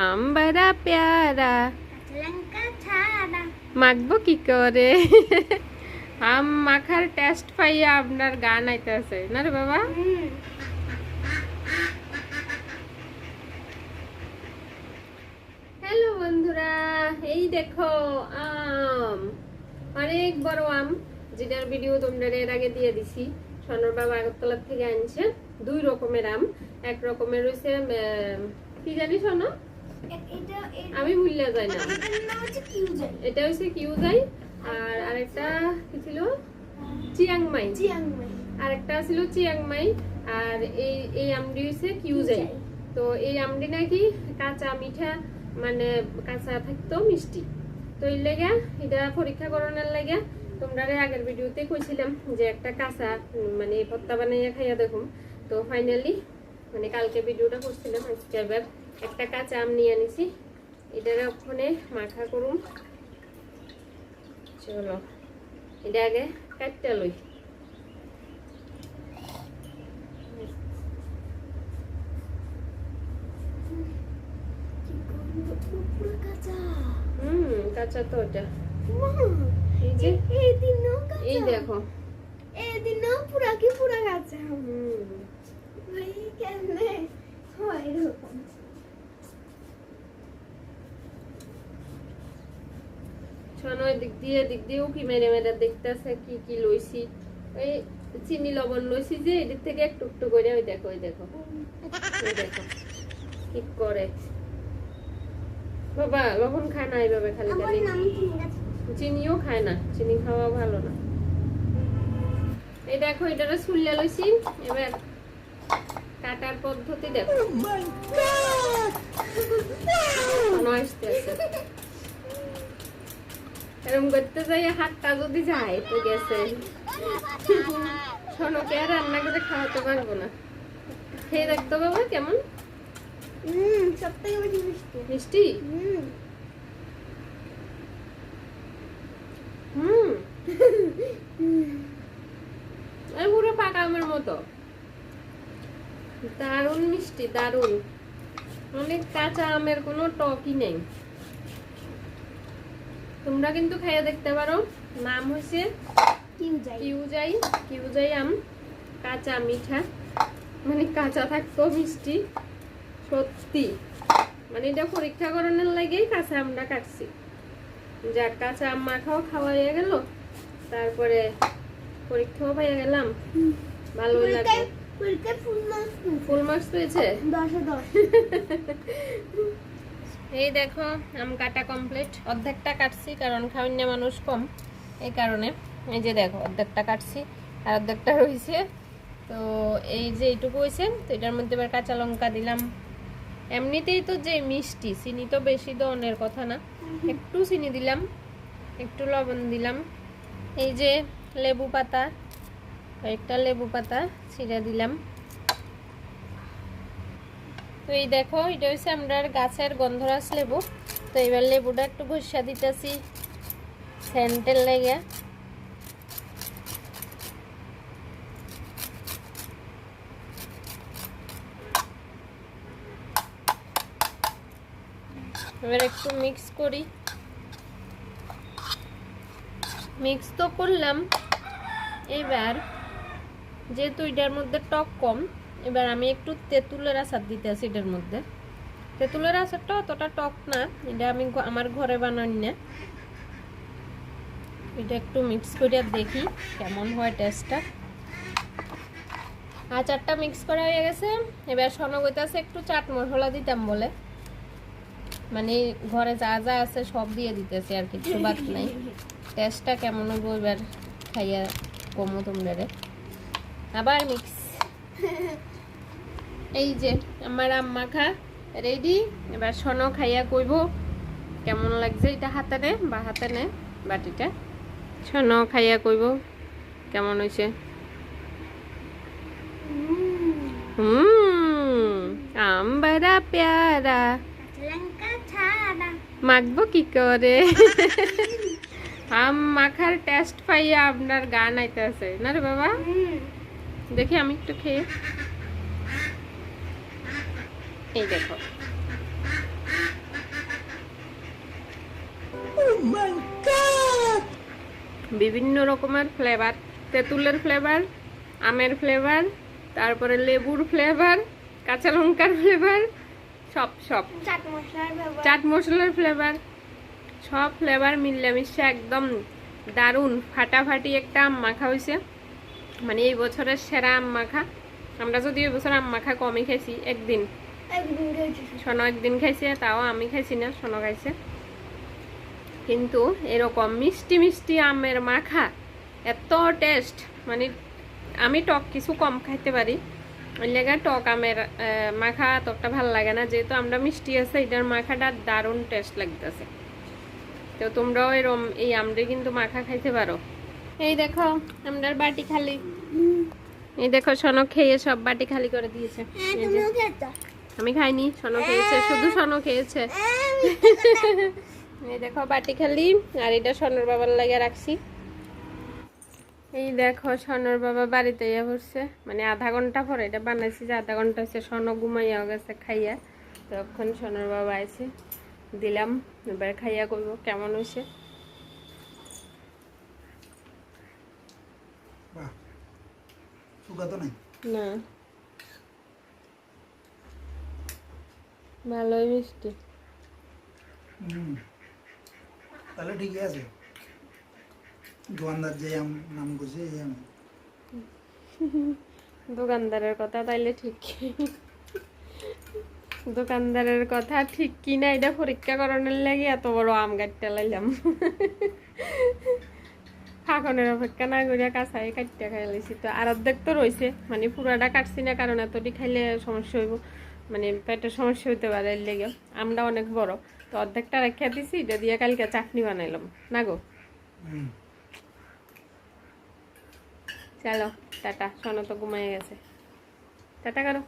আম বড়া প্যারা মাখবো কি করে? আম মাখার টেস্ট পাইয়া আপনার গান আইতেছে না রে বাবা? হ্যালো বন্ধুরা, এই দেখো আম, অনেক বড় আম, যেটার ভিডিও তোমরা এর আগে দিয়ে দিছি। সোনার বাবা আগরতলা থেকে আনছে দুই রকমের আম। এক রকমের হইছে কি জানি শোনো, আমি ভুলে যাই না, এটা হচ্ছে কিউজাই, আর আরেকটা কি ছিল চিয়াংমাই, আরেকটা ছিল চিয়াংমাই, আর এই আমটি হচ্ছে কিউজাই। তো এই আমটি নাকি কাঁচা মিঠা, মানে কাঁচা থাকতো মিষ্টি। তো এই লেগে এটা পরীক্ষা করানোর লাগে তোমরা আগের ভিডিওতে কইছিলাম যে একটা কাঁচা মানে ভর্তা বানাইয়া খাইয়া দেখুন। তো ফাইনালি মানে কালকে ভিডিওটা করছিলাম, আজকে এবার একটা কাঁচা আম নিয়ে আনিছি, এটার ওখানে মাখা করুন। চলো এটা আগে কাটতে লই। কাঁচা তো ওটা, এই দেখো পুরা কি পুরা কাঁচা। ভাই কেমনে হয় এরকম? শোনো, দিক দিয়ে উকি মেরে মেরে দেখতেছে কি কি লইছি। ওই চিনি লবণ লইছি যে এদিক থেকে একটু একটু করে, ওই দেখো ওই দেখো ওই দেখো কি করে। বাবা লবণ খায় না এইভাবে খালি খালি, চিনিও খায় না, চিনি খাওয়া ভালো না। এই দেখো এটা সুল্লা লইছি, এবার কাটার পদ্ধতি দেখো। এরকম করতে যাই হাতটা যদি যায় তো গেছে। সোনকে আর রান্না করে খাওয়াতে পারবো না, খেয়ে দেখতে বাবা কেমন। সবথেকে বেশি মিষ্টি। মিষ্টি? পুরো পাকা আমের মতো, দারুন মিষ্টি, দারুন। অনেক কাঁচা আমের কোনো টকই নেই। তোমরা কিন্তু খাইয়ে দেখতে পারো। নাম হয়েছে কিউজাই আম, কাঁচা মিঠা, মানে কাঁচা থাকতো মিষ্টি। সত্যি মানে এটা পরীক্ষা করানোর লাগেই কাঁচা আমটা কাটছি। যাক, কাঁচা আম মাখাও খাওয়া হয়ে গেল, তারপরে পরীক্ষাও পাইয়া গেলাম, ভালো লাগে। ফুল মার্কস পেয়েছে 10-10। এই দেখো আম কাটা কমপ্লিট। অর্ধেকটা কাটছি কারণ খাওয়ান্য মানুষ কম, এই কারণে। এই যে দেখো অর্ধেকটা কাটছি আর অর্ধেকটা রয়েছে। তো এই যে এইটুকু হয়েছে, তো এটার মধ্যে এবার কাঁচা লঙ্কা দিলাম। এমনিতেই তো যে মিষ্টি, চিনি তো বেশি দেওয়ার কথা না, একটু চিনি দিলাম, একটু লবণ দিলাম। এই যে লেবু পাতা, একটা লেবু পাতা ছিঁড়ে দিলাম। তো এই দেখো এটা হচ্ছে আমরা গাছের গন্ধরাজ লেবু। তো এবার লেবুটা একটু ঘষা দিতেছি সেন্টের লেগে। এবার একটু মিক্স করি। মিক্স তো করলাম। এবার যেহেতু এটার মধ্যে টক কম, এবার আমি একটু তেঁতুলের আচার দিতে আছি এটার মধ্যে। তেঁতুলের আচারটা অতটা টক না, এটা আমি আমার ঘরে বানাই না। এটা একটু মিক্স করে দেখি কেমন হয় টেস্টটা। আচারটা মিক্স করা হয়ে গেছে। এবার শোনো কইতাছে একটু চাট মশলা দিতাম বলে, মানে ঘরে যা যা আছে সব দিয়ে দিতেছি আর কিছু বাদ নাই। টেস্টটা কেমন হইব এবার খাইয়া কমো তোমরা। আবার মিক্স। এই যে আমার আম মাখা রেডি। এবার শোনো খাইয়া কইব কেমন লাগছে। এটা হাতে নে বা হাতে নে বাটিটা, শোনো খাইয়া কইব কেমন হয়েছে। আম বড়া প্যারা মাখবো কি করে? আম মাখার টেস্ট পাইয়া আপনার গান আইতেছে না রে বাবা? দেখি আমি একটু খেয়ে। এই দেখো বিভিন্ন রকমের ফ্লেভার, তেঁতুলের ফ্লেভার, আমের ফ্লেভার, তারপরে লেবুর ফ্লেভার, কাঁচা লঙ্কার ফ্লেভার, সব সব চাট মশলার ব্যবহার। চাট মশলার ফ্লেভার, সব ফ্লেভার মিলেমিশে একদম দারুণ ফাটাফাটি একটা আম মাখা হয়েছে। মানে এই বছরের সেরা আম মাখা। আমরা যদি এই বছর আম মাখা কমই খাইছি, একদিন একদিন খেয়েছি। শোনো একদিন খাইছে, তাও আমি খাইছি না, শোনো খাইছে। কিন্তু এরকম মিষ্টি মিষ্টি আমের মাখা এত টেস্ট, মানে আমি টক কিছু কম খাইতে পারি, ওই লেগে টক আমের মাখা ততটা ভালো লাগে না। যেহেতু আমরা মিষ্টি আছে, এটার মাখাটা দারুণ টেস্ট লাগতেছে। তো তোমরাও এরকম এই আমটা কিন্তু মাখা খাইতে পারো। এই দেখো আমরার বাটি খালি, এই দেখো শোনো খেয়ে সব বাটি খালি করে দিয়েছে। হ্যাঁ, এই যে, তুমিও খেয়েছো। আমি খাইনি, শোনো খেয়েছে, শুধু শোনো খেয়েছে। এই দেখো বাটি খালি, আর এটা সোনার বাবার লাগে রাখছি। এই দেখো সোনার বাবা বাড়িতে ইয়ে করছে, মানে আধা ঘন্টা পরে এটা বানাইছি, যে আধা ঘন্টা হচ্ছে সোনো ঘুমাইয়া গেছে খাইয়া, তখন সোনার বাবা আইছে, দিলাম, এবার খাইয়া করবো কেমন হয়েছে। না ভালোই মিষ্টি। তাহলে ঠিকই আছে। দোকানদার যে নাম করছে এই আম। দোকানদারের কথা তাইলে ঠিক, দোকানদারের কথা ঠিক কিনা এটা পরীক্ষা করানোর লাগে এত বড় আম কাটতে লাইলাম। ফাঁকনের অপেক্ষা না করিয়া কাঁচাই কাটতে খাইলাইছি। তো আর অর্ধেক তো রয়েছে, মানে পুরাটা কাটছি না, কারণ এতটি খাইলে সমস্যা হইব, মানে পেটের সমস্যা হইতে পারে, এর লেগে আমটা অনেক বড়। তো অর্ধেকটা রেখে দিছি, এটা দিয়ে কালকে চাটনি বানাইলাম না গো। চলো টাটা, সোনা তো ঘুমাই গেছে, টাটা করো।